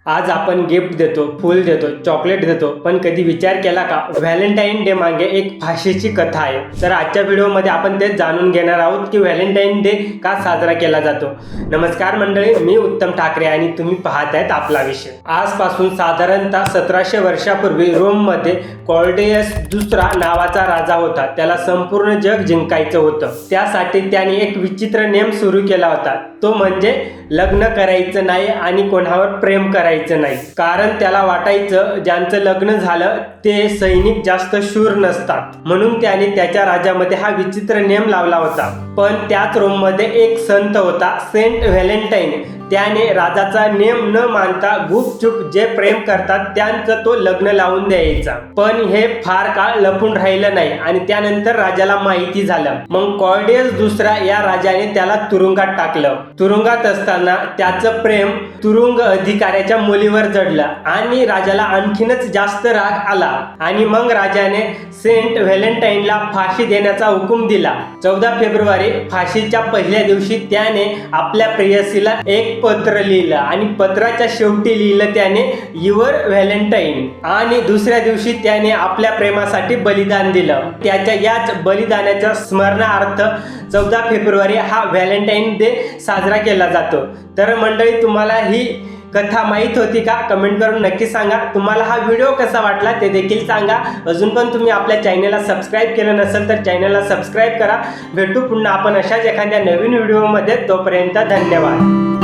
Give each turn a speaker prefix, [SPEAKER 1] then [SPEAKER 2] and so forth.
[SPEAKER 1] आज आपण गिफ्ट देतो, फूल देतो, चॉकलेट देतो, पण कधी विचार केला का व्हॅलेंटाईन डे मागे एक फाशीची कथा आहे. तर आजच्या व्हिडिओमध्ये आपण तेच जाणून घेणार आहोत की व्हॅलेंटाईन डे का साजरा केला जातो. नमस्कार मंडळी, मी उत्तम ठाकरे आणि तुम्ही पाहत आहेत आपला विषय. आजपासून साधारणतः 1700 वर्षापूर्वी रोममध्ये क्लॉडियस दुसरा नावाचा राजा होता. त्याला संपूर्ण जग जिंकायचं होतं. त्यासाठी त्याने एक विचित्र नियम सुरू केला होता. तो म्हणजे लग्न करायचं नाही आणि कोणावर प्रेम करायचं नाही. कारण त्याला वाटायचं ज्यांचं लग्न झालं ते सैनिक जास्त शूर नसतात. म्हणून त्याने त्याच्या राज्यामध्ये हा विचित्र नियम लावला होता. पण त्याच रोममध्ये एक संत होता, सेंट व्हॅलेंटाईन. त्याने राजाचा नियम न मानता गुपचूप जे प्रेम करतात त्यांचं तो लग्न लावून द्यायचा. पण हे फार काळ लपून राहिलं नाही आणि त्यानंतर राजाला माहिती झालं. मग क्लॉडियस दुसरा या राजाने त्याला तुरुंगात टाकलं. तुरुंगात असताना त्याचं प्रेम तुरुंग अधिकाऱ्याच्या मुलीवर जडलं आणि राजाला आणखीनच जास्त राग आला आणि मग राजाने सेंट व्हॅलेंटाईनला फाशी देण्याचा हुकूम दिला. 14 फेब्रुवारी फाशीच्या पहिल्या दिवशी त्याने आपल्या प्रेयसीला एक पत्र लिहिलं आणि पत्राच्या शेवटी लिहिलं त्याने युअर व्हॅलेंटाईन. आणि दुसऱ्या दिवशी त्याने आपल्या प्रेमासाठी बलिदान दिलं. त्याच्या याच बलिदानाच्या स्मरणार्थ 14 फेब्रुवारी हा व्हॅलेंटाईन डे साजरा केला जातो. तर मंडळी, तुम्हाला ही कथा माहीत होती का? कमेंट करून नक्की सांगा. तुम्हाला हा व्हिडिओ कसा वाटला ते देखील सांगा. अजून पण तुम्ही आपल्या चॅनलला सबस्क्राईब केलं नसेल तर चॅनलला सबस्क्राईब करा. भेटू पुन्हा आपण अशाच एखाद्या नवीन व्हिडिओमध्ये. तोपर्यंत धन्यवाद.